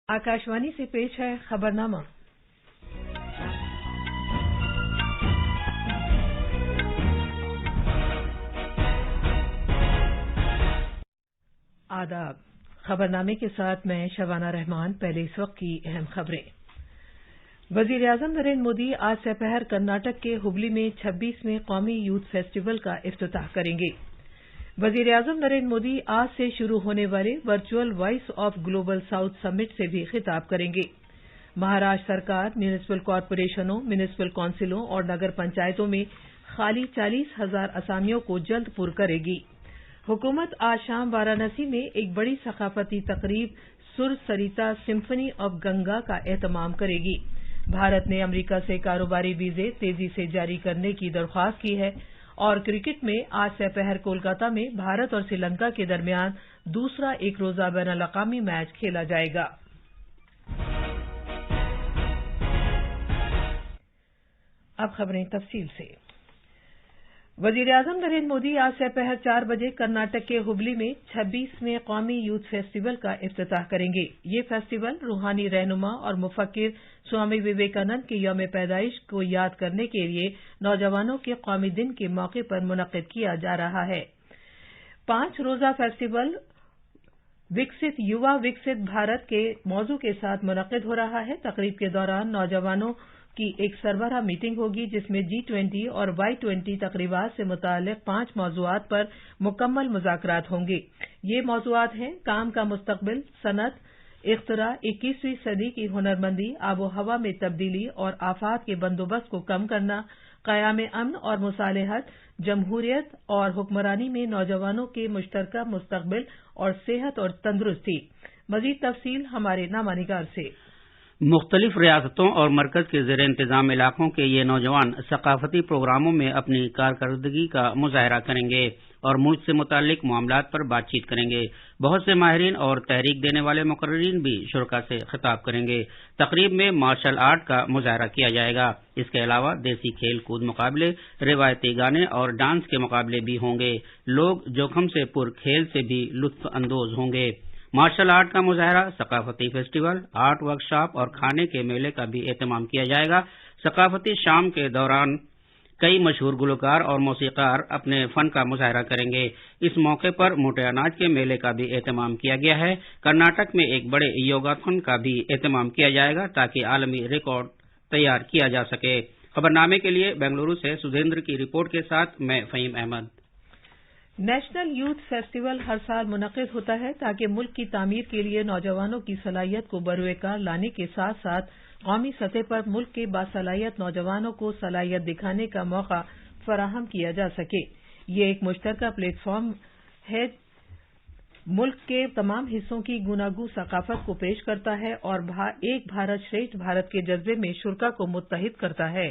आकाशवाणी से पेश है खबरनामा। आदाब। खबरनामे के साथ मैं शबाना रहमान। पहले इस वक्त की अहम खबरें। वजीर-ए-आजम नरेंद्र मोदी आज दोपहर कर्नाटक के हुबली में 26वें कौमी यूथ फेस्टिवल का इफ्तिताह करेंगे। वजीर-ए-आजम नरेंद्र मोदी आज से शुरू होने वाले virtual voice of global south summit से भी खिताब करेंगे। महाराष्ट्र सरकार म्यूनिसिपल कॉरपोरेशनों, म्यूनिसिपल काउंसिलों और नगर पंचायतों में खाली 40,000 असामियों को जल्द पुर करेगी। हुकूमत आज शाम वाराणसी में एक बड़ी सकाफती तकरीब सुर सरिता सिम्फनी ऑफ गंगा का एहतमाम करेगी। भारत ने अमरीका से कारोबारी वीजे तेजी से जारी करने की दरख्वास्त की है। और क्रिकेट में आज दोपहर कोलकाता में भारत और श्रीलंका के दरमियान दूसरा एक रोजा बैनुल-अक़वामी मैच खेला जाएगा। अब खबरें तफसील से। वजीर-ए-आजम नरेंद्र मोदी आज दोपहर 4 बजे कर्नाटक के हुबली में 26वें कौमी यूथ फेस्टिवल का इफ्तिताह करेंगे। ये फेस्टिवल रूहानी रहनुमा और मुफक्किर स्वामी विवेकानंद के यौम पैदाइश को याद करने के लिए नौजवानों के कौमी दिन के मौके पर मुनक्किद किया जा रहा है। 5 रोजा फेस्टिवल विकसित युवा विकसित भारत के मौजू के साथ मुनक्किद हो रहा है। तकरीब के दौरान नौजवानों की एक सरबराह मीटिंग होगी जिसमें G20 और Y20 तकरीबात से मुताल्लिक 5 मौज़ूआत पर मुकम्मल मुज़ाकरात होंगे। ये मौज़ूआत हैं काम का मुस्तक़बिल, सनत, इख्तिरा, 21वीं सदी की हुनरमंदी, आबो हवा में तब्दीली और आफात के बंदोबस्त को कम करना, क़याम अमन और मुसालहत, जमहूरियत और हुक्मरानी में नौजवानों के मुश्तरका मुस्तक़बिल और सेहत और तंदुरुस्ती। मज़ीद तफसील हमारे नामानिगार से। मुख्तलिफ रियासतों और मरकज के ज़ेर इंतज़ाम इलाकों के ये नौजवान सकाफती प्रोग्रामों में अपनी कारकर्दगी का मुजाहरा करेंगे और मुल्क से मुताल्लिक मामलात पर बातचीत करेंगे। बहुत से माहिरीन और तहरीक देने वाले मुकर्रिरीन भी शुरा से खिताब करेंगे। तकरीब में मार्शल आर्ट का मुजाहरा किया जाएगा। इसके अलावा देसी खेल कूद मुकाबले, रिवायती गाने और डांस के मुकाबले भी होंगे। लोग जोखम से पुर खेल से भी लुत्फ अंदोज होंगे। मार्शल आर्ट का मुजाहरा, सकाफती फेस्टिवल, आर्ट वर्कशॉप और खाने के मेले का भी एहतमाम किया जाएगा। सकाफती शाम के दौरान कई मशहूर गुलकार और मौसीकार अपने फन का मुजाहरा करेंगे। इस मौके पर मोटे अनाज के मेले का भी एहतमाम किया गया है। कर्नाटक में एक बड़े योगाथन का भी एहतमाम किया जाएगा ताकि आलमी रिकॉर्ड तैयार किया जा सके। खबरनामे के लिए बेंगलुरु से सुधेंद्र की रिपोर्ट के साथ मैं Faheem Ahmed. National youth festival हर साल मुनक्किद होता है ताकि मुल्क की तामीर के लिए नौजवानों की सलाहियत को बरूएकार लाने के साथ साथ कौमी सतह पर मुल्क के बासलाहियत नौजवानों को सलाहियत दिखाने का मौका फराहम किया जा सके। ये एक मुश्तरका प्लेटफॉर्म है, मुल्क के तमाम हिस्सों की गुनागू सकाफत को पेश करता है और एक भारत श्रेष्ठ भारत के जज्बे में शुरा को मुत्तहिद करता है।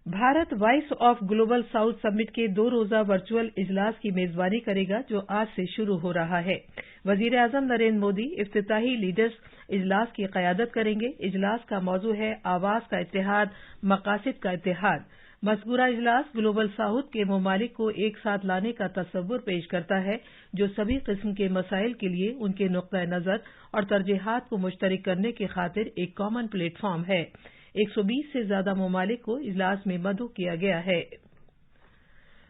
Bharat voice of global south summit के 2 रोजा वर्चुअल इजलास की मेजबानी करेगा जो आज से शुरू हो रहा है। वजीर-ए-आजम नरेंद्र मोदी इफ्तिताही लीडर्स इजलास की क़यादत करेंगे। इजलास का मौजू है आवाज़ का इत्तेहाद, मकासद का इत्तेहाद। मज़कूरा इजलास ग्लोबल साउथ के ममालिक को एक साथ लाने का तस्वुर पेश करता है जो सभी किस्म के मसाइल के लिए उनके नुक्ता नज़र और तरजीहात को मुश्तरक करने की खातिर एक कॉमन प्लेटफॉर्म है। 120 से ज्यादा ममालिक को इजलास में मदऊ किया गया है।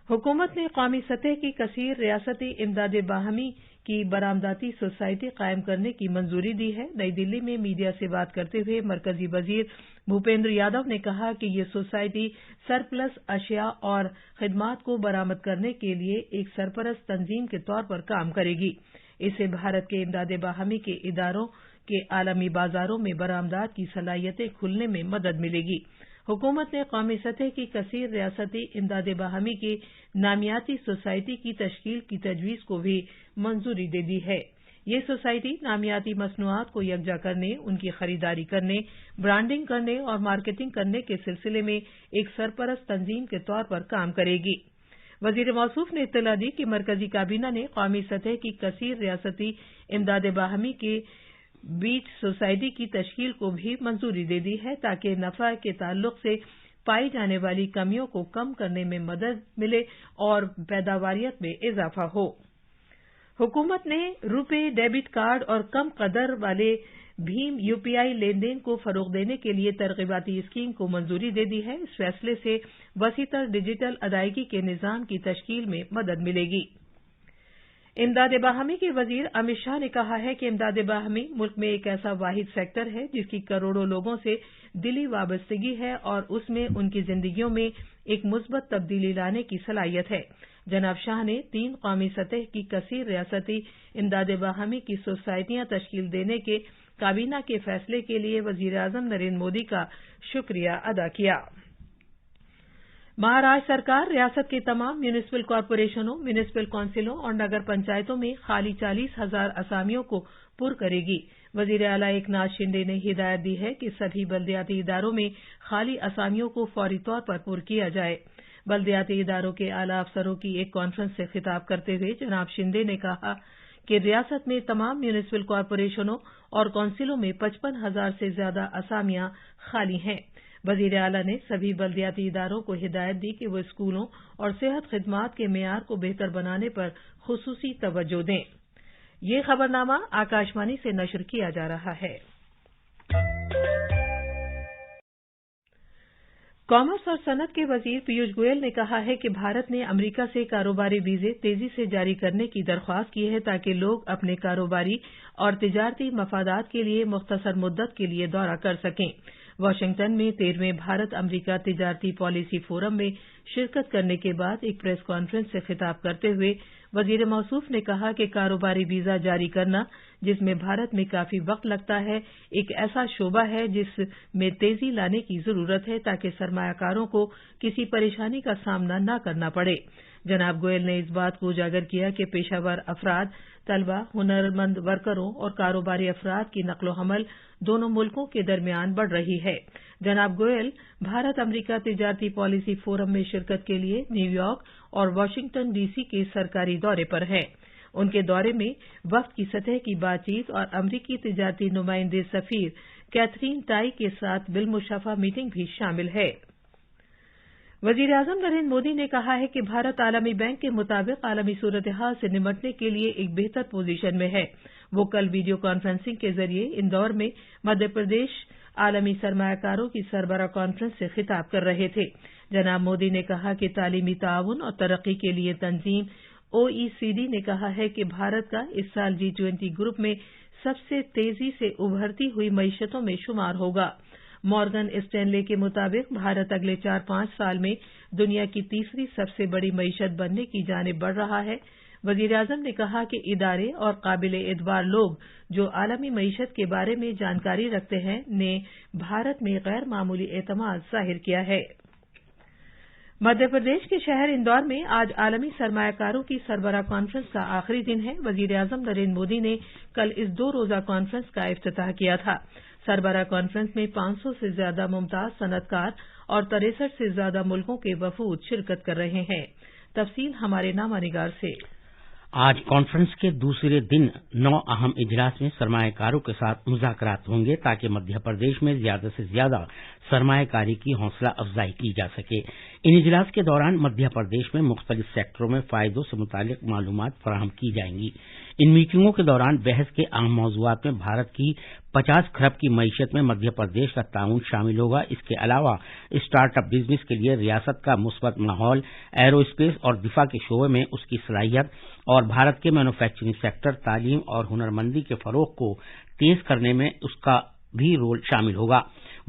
हुकूमत ने कौमी सतह की कसीर रियासती इमदाद बाहमी की बरामदाती सोसाइटी कायम करने की मंजूरी दी है। नई दिल्ली में मीडिया से बात करते हुए मरकजी वजीर भूपेंद्र यादव ने कहा कि ये सोसाइटी सरप्लस अशिया और खिदमात को बरामद करने के लिए एक सरपरस्त तंजीम के तौर पर काम करेगी। इससे भारत के इमदाद बाहमी के इदारों के आलमी बाजारों में बरामदात की सलाहियतें खुलने में मदद मिलेगी। हुकूमत ने कौमी सतह की कसीर रियासती इमदाद बाहमी की नामियाती सोसाइटी की तश्कील की तजवीज़ को भी मंजूरी दे दी है। ये सोसाइटी नामियाती मसनूआत को यकजा करने, उनकी खरीदारी करने, ब्रांडिंग करने और मार्केटिंग करने के सिलसिले में एक सरपरस्त तंजीम के तौर पर काम करेगी। वजीर मौसूफ ने इत्तला दी कि मरकजी काबीना ने कौमी सतह की कसीर रियासती इमदाद बाहमी के बीच सोसाइटी की तश्कील को भी मंजूरी दे दी है ताकि नफा के ताल्लुक से पाई जाने वाली कमियों को कम करने में मदद मिले और पैदावारियत में इजाफा हो। हुकूमत ने रुपे डेबिट कार्ड और कम कदर वाले भीम यूपीआई लेन देन को फरोग देने के लिए तरगीबाती स्कीम को मंजूरी दे दी है। इस फैसले से वसीतर डिजिटल अदायगी के निजाम की तश्कील में मदद मिलेगी। इमदाद बाहमी के वजीर अमित शाह ने कहा है कि इमदाद बाहमी मुल्क में एक ऐसा वाहिद सेक्टर है जिसकी करोड़ों लोगों से दिली वाबस्तगी है और उसमें उनकी जिंदगियों में एक मुस्बत तब्दीली लाने की सलाहियत है। जनाब शाह ने 3 कौमी सतह की कसीर रियासती इमदाद बाहमी की सोसाइटियां तश्कील देने के काबीना के फैसले के लिए वजीर आजम नरेंद्र मोदी का शुक्रिया अदा किया। महाराष्ट्र सरकार रियासत के तमाम म्यूनिसिपल कॉरपोरेशनों, म्यूनिसिपल काउंसिलों और नगर पंचायतों में खाली 40,000 असामियों को पुर करेगी। वजीर आला एकनाथ शिंदे ने हिदायत दी है कि सभी बल्दियाती इदारों में खाली असामियों को फौरी तौर पर पुर किया जाए। बल्दियाती इदारों के आला अफसरों की एक कॉन्फ्रेंस से खिताब करते हुए जनाब शिंदे ने कहा कि रियासत में तमाम म्यूनिसिपल कॉरपोरेशनों और काउंसिलों में 55,000 से ज्यादा असामियां खाली हैं। वजीर आला ने सभी बल्दियाती इदारों को हिदायत दी कि वो स्कूलों और सेहत खिदमात के मेयार को बेहतर बनाने पर खुसूसी तवज्जो दें। ये खबरनामा आकाशवाणी से नशर किया जा रहा है। कॉमर्स और सनत के वजीर पीयूष गोयल ने कहा है कि भारत ने अमरीका से कारोबारी वीजे तेजी से जारी करने की दरख्वास्त की है ताकि लोग अपने कारोबारी और तिजारती मफादात के लिए मुख्तसर मुद्दत के लिए दौरा कर सकें। वाशिंगटन में 13वें भारत अमरीका तिजारती पॉलिसी फोरम में शिरकत करने के बाद एक प्रेस कॉन्फ्रेंस से खिताब करते हुए वजीर मौसूफ ने कहा कि कारोबारी वीजा जारी करना, जिसमें भारत में काफी वक्त लगता है, एक ऐसा शोबा है जिसमें तेजी लाने की जरूरत है ताकि सरमायाकारों को किसी परेशानी का सामना न करना पड़े। जनाब गोयल ने इस बात को उजागर किया कि पेशावर अफराद, तलबा, हुनरमंद वर्करों और कारोबारी अफराद की नकलो हमल दोनों मुल्कों के दरमियान बढ़ रही है। जनाब गोयल भारत अमरीका तिजारती पॉलिसी फोरम में शिरकत के लिए न्यूयॉर्क और वाशिंगटन डीसी के सरकारी दौरे पर हैं। उनके दौरे में वफ्द की सतह की बातचीत और अमरीकी तिजारती नुमाइंदे सफीर कैथरीन टाई के साथ बिलमुशाफा मीटिंग भी शामिल है। वजीर आजम नरेंद्र मोदी ने कहा है कि भारत आलमी बैंक के मुताबिक आलमी सूरत हाल से निमटने के लिए एक बेहतर पोजीशन में है। वो कल वीडियो कॉन्फ्रेंसिंग के जरिए इंदौर में मध्य प्रदेश आलमी सरमायाकारों की सरबराह कॉन्फ्रेंस से खिताब कर रहे थे। जनाब मोदी ने कहा कि तालीमी ताउन और तरक्की के लिए तंजीम OECD ने कहा है कि भारत का इस साल G20 ग्रुप में सबसे तेजी से उभरती हुई मईशतों में शुमार होगा। मॉर्गन स्टैनले के मुताबिक भारत अगले 4-5 साल में दुनिया की तीसरी सबसे बड़ी मईशत बनने की जानिब बढ़ रहा है। वजीर आजम ने कहा कि इदारे और काबिल एतबार लोग जो आलमी मईशत के बारे में जानकारी रखते हैं ने भारत में गैर मामूली एतमाद जाहिर किया है। मध्य प्रदेश के शहर इंदौर में आज आलमी सरमायाकारों की सरबराह कॉन्फ्रेंस का आखिरी दिन है। वजीर आजम नरेंद्र मोदी ने कल इस 2 रोजा कॉन्फ्रेंस का इफ्तिताह किया था। सरबराह कॉन्फ्रेंस में 500 से ज्यादा मुमताज सनतकार और 63 से ज्यादा मुल्कों के वफूद शिरकत कर रहे हैं। तफसील हमारे नामानिगार से। आज कॉन्फ्रेंस के दूसरे दिन 9 अहम इजलास में सरमायाकारों के साथ मुज़ाकरात होंगे ताकि मध्य प्रदेश में ज्यादा से ज्यादा सरमायाकारी की हौसला अफजाई की जा सके। इन इजलास के दौरान मध्य प्रदेश में मुख्तलिफ सेक्टरों में फायदों से मुतालिक मालूमात फराहम की जाएंगी। इन मीटिंगों के दौरान बहस के अहम मौज़ूआत में भारत की 50 खरब की मईशत में मध्य प्रदेश का ताउन शामिल होगा। इसके अलावा स्टार्टअप बिजनेस के लिए रियासत का मुस्बत माहौल, एरोस्पेस और दिफा के शोबे में उसकी सलाहियत और भारत के मैन्युफैक्चरिंग सेक्टर, तालीम और हुनरमंदी के फरोग को तेज करने में उसका भी रोल शामिल होगा।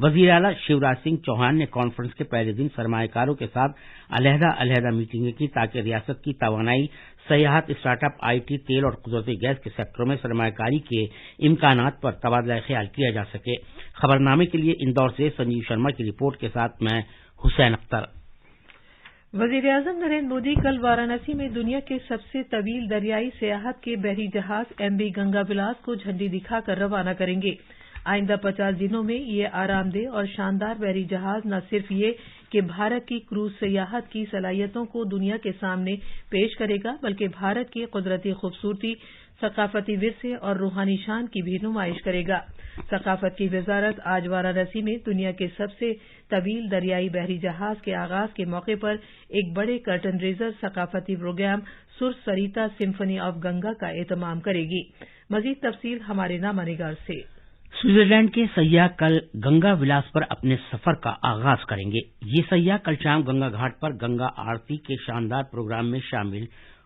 वजीर आला शिवराज सिंह चौहान ने कॉन्फ्रेंस के पहले दिन सरमायाकारों के साथ अलहदा मीटिंगें की ताकि रियासत की तवानाई, सयाहत, स्टार्टअप, IT, तेल और कुदरती गैस के सेक्टरों में सरमायाकारी के इम्कानात पर तबादला ख्याल किया जा सके। खबरनामे के लिए इंदौर से संजीव शर्मा की रिपोर्ट के साथ मैं हुसैन अख्तर। वजीर आजम नरेंद्र मोदी कल वाराणसी में दुनिया के सबसे तवील दरियाई सियाहत के बहरी जहाज MV गंगा विलास को झंडी दिखाकर रवाना करेंगे। आइंदा 50 दिनों में ये आरामदेह और शानदार बहरी जहाज न सिर्फ ये कि भारत की क्रूज सियाहत की सलाहियतों को दुनिया के सामने पेश करेगा, बल्कि भारत की कुदरती खूबसूरती, सकाफती विरसे और रूहानी शान की भी नुमाइश करेगा। ثقافت کی وزارت آج وارانسی میں دنیا کے سب سے طویل دریائی بحری جہاز کے آغاز کے موقع پر ایک بڑے کرٹن ریزر ثقافتی پروگرام سر سریتا سمفنی آف گنگا کا اہتمام کرے گی۔ مزید تفصیل ہمارے نامہ نگار سے۔ سوئٹزرلینڈ کے سیاح کل گنگا ولاس پر اپنے سفر کا آغاز کریں گے۔ یہ سیاح کل شام گنگا گھاٹ پر گنگا آرتی کے شاندار پروگرام میں شامل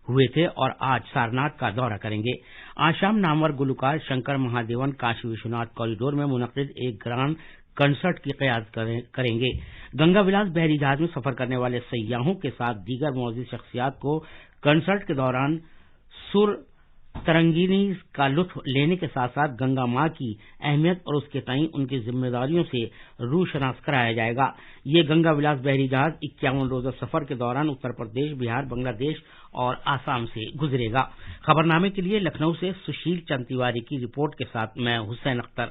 ہوئے تھے اور آج سارناتھ کا دورہ کریں گے۔ آج شام نامور گلوکار شنکر مہادیون کاشی وشوناتھ کوریڈور میں منعقد ایک گرانڈ کنسرٹ کی قیادت کریں گے۔ گنگا ولاس بحری جہاز میں سفر کرنے والے سیاحوں کے ساتھ دیگر معزز شخصیات کو کنسرٹ کے دوران سر ترنگینی کا لطف لینے کے ساتھ ساتھ گنگا ماں کی اہمیت اور اس کے تئیں ان کی ذمہ داریوں سے روشناس کرایا جائے گا۔ یہ گنگا ولاس بحری جہاز 51 روزہ سفر کے دوران اتر پردیش، بہار، بنگلہ دیش اور آسام سے گزرے گا۔ خبرنامے کے لیے لکھنؤ سے سشیل چند تیواری کی رپورٹ کے ساتھ میں حسین اختر۔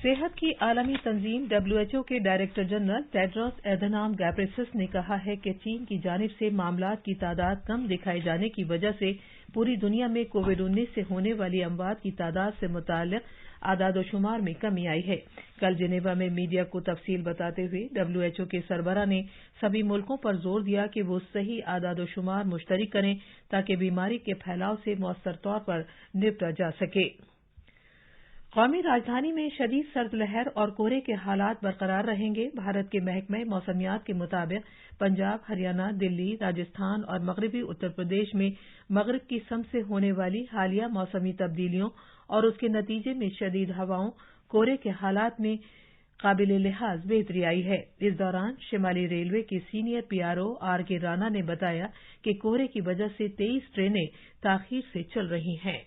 صحت کی عالمی تنظیم WHO کے ڈائریکٹر جنرل ٹیڈروس ایدھنام گیبریسس نے کہا ہے کہ چین کی جانب سے معاملات کی تعداد کم دکھائے جانے کی وجہ سے پوری دنیا میں کووڈ-19 سے ہونے والی اموات کی تعداد سے متعلق اعداد و شمار میں کمی آئی ہے۔ کل جنیوا میں میڈیا کو تفصیل بتاتے ہوئے WHO کے سربراہ نے سبھی ملکوں پر زور دیا کہ وہ صحیح اعداد و شمار مشترک کریں تاکہ بیماری کے پھیلاؤ سے مؤثر طور پر نپٹا جا سکے۔ قومی راجدھانی میں شدید سرد لہر اور کہرے کے حالات برقرار رہیں گے۔ بھارت کے محکمہ موسمیات کے مطابق پنجاب، ہریانہ، دلی، راجستھان اور مغربی اتر پردیش میں مغرب کی سمت سے ہونے والی حالیہ موسمی تبدیلیوں اور اس کے نتیجے میں شدید ہواؤں، کہرے کے حالات میں قابل لحاظ بہتری آئی ہے۔ اس دوران شمالی ریلوے کے سینئر PRO RK رانا نے بتایا کہ کہرے کی وجہ سے 23 ٹرینیں تاخیر سے چل رہی ہیں۔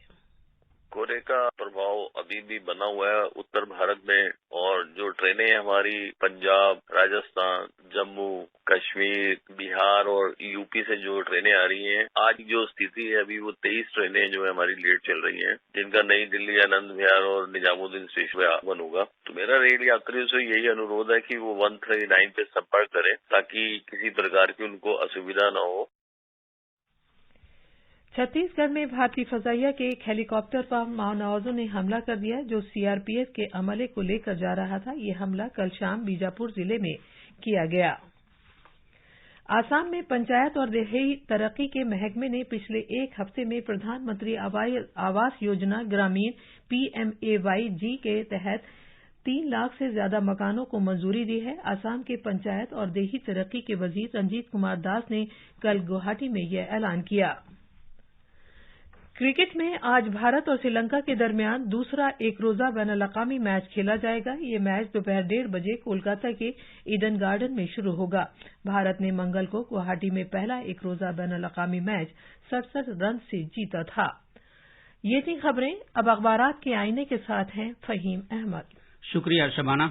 کہرے کا پربھاؤ ابھی بھی بنا ہوا ہے اتر بھارت میں، اور جو ٹرینیں ہماری پنجاب، راجستھان، جموں، کشمیر، بہار اور UP سے جو ٹرینیں آ رہی ہیں، آج جو استھتی ہے ابھی وہ 23 ٹرینیں جو ہے ہماری لیٹ چل رہی ہیں، جن کا نئی دلی، آنند وہار اور نظام الدین اسٹیشن پہ آگمن ہوگا۔ تو میرا ریل یاتریوں سے یہی انورودھ ہے کہ وہ 139 پہ سمپرک کریں تاکہ کسی پرکار کی ان کو اسویدھا نہ ہو۔ چھتیس گڑھ میں بھارتی فضائیہ کے ایک ہیلی کاپٹر پر ماؤنوزوں نے حملہ کر دیا جو CRPF کے عملے کو لے کر جا رہا تھا۔ یہ حملہ کل شام بیجاپور ضلع میں کیا گیا۔ آسام میں پنچایت اور دیہی ترقی کے محکمے نے پچھلے ایک ہفتے میں پردھان منتری آواس یوجنا گرامین PMAYG کے تحت 3 لاکھ سے زیادہ مکانوں کو منظوری دی ہے۔ آسام کے پنچایت اور دیہی ترقی کے وزیر رنجیت کمار داس نے کل گوہاٹی میں یہ اعلان کیا۔ کرکٹ میں آج بھارت اور سری لنکا کے درمیان دوسرا ایک روزہ بین الاقوامی میچ کھیلا جائے گا۔ یہ میچ دوپہر 1:30 بجے کولکاتہ کے ایڈن گارڈن میں شروع ہوگا۔ بھارت نے منگل کو گوہاٹی میں پہلا ایک روزہ بین الاقوامی میچ 67 رن سے جیتا تھا۔ یہ تھی خبریں۔ اب اخبارات کے آئینے کے ساتھ ہیں فہیم احمد۔ شکریہ شبانہ۔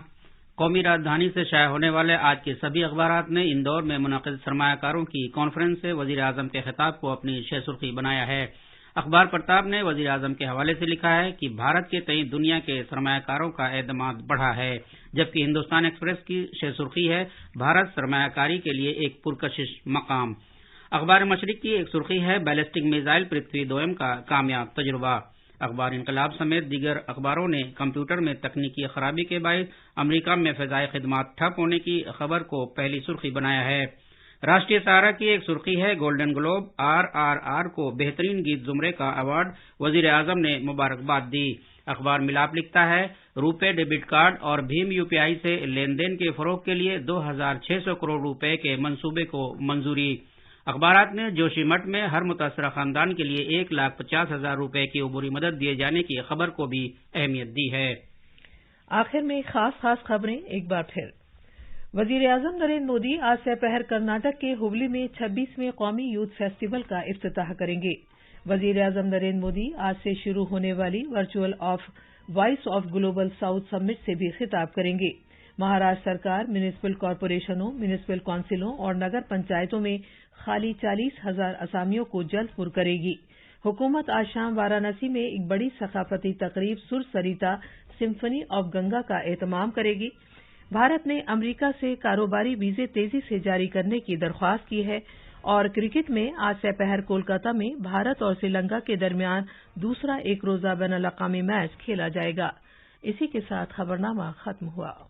قومی راجدھانی سے شائع ہونے والے آج کے سبھی اخبارات نے اندور میں منعقد سرمایہ کاروں کی کانفرنس سے وزیر اعظم کے خطاب کو اپنی شہ سرخی بنایا ہے۔ اخبار پرتاپ نے وزیر اعظم کے حوالے سے لکھا ہے کہ بھارت کے تئیں دنیا کے سرمایہ کاروں کا اعتماد بڑھا ہے، جبکہ ہندوستان ایکسپریس کی شہ سرخی ہے بھارت سرمایہ کاری کے لیے ایک پرکشش مقام۔ اخبار مشرق کی ایک سرخی ہے بیلسٹک میزائل پرتھوی دوئم کا کامیاب تجربہ۔ اخبار انقلاب سمیت دیگر اخباروں نے کمپیوٹر میں تکنیکی خرابی کے باعث امریکہ میں فضائی خدمات ٹھپ ہونے کی خبر کو پہلی سرخی بنایا ہے۔ راشٹریہ سہارا کی ایک سرخی ہے گولڈن گلوب RRR کو بہترین گیت زمرے کا ایوارڈ، وزیر اعظم نے مبارکباد دی۔ اخبار ملاپ لکھتا ہے روپے ڈیبٹ کارڈ اور بھیم UPI سے لین دین کے فروغ کے لیے 2600 کروڑ روپے کے منصوبے کو منظوری۔ اخبارات نے جوشی مٹھ میں ہر متاثرہ خاندان کے لیے 1,50,000 روپے کی عبوری مدد دیے جانے کی خبر کو بھی اہمیت دی ہے۔ آخر میں خاص خبریں ایک بار پھر۔ وزیر اعظم نریندر مودی آج سے پہر کرناٹک کے ہبلی میں 26ویں قومی یوتھ فیسٹیول کا افتتاح کریں گے۔ وزیر اعظم نریندر مودی آج سے شروع ہونے والی virtual voice of global south summit سے بھی خطاب کریں گے۔ مہاراشٹر سرکار میونسپل کارپوریشنوں، میونسپل کونسلوں اور نگر پنچایتوں میں خالی 40,000 اسامیوں کو جلد پر کرے گی۔ حکومت آج شام وارانسی میں ایک بڑی ثقافتی تقریب سر سریتا سمفنی آف گنگا کا اہتمام کرے گی۔ بھارت نے امریکہ سے کاروباری ویزے تیزی سے جاری کرنے کی درخواست کی ہے، اور کرکٹ میں آج سے پہر کولکاتہ میں بھارت اور سری لنکا کے درمیان دوسرا ایک روزہ بین الاقوامی میچ کھیلا جائے گا۔ इसी के साथ खबरनामा खत्म हुआ।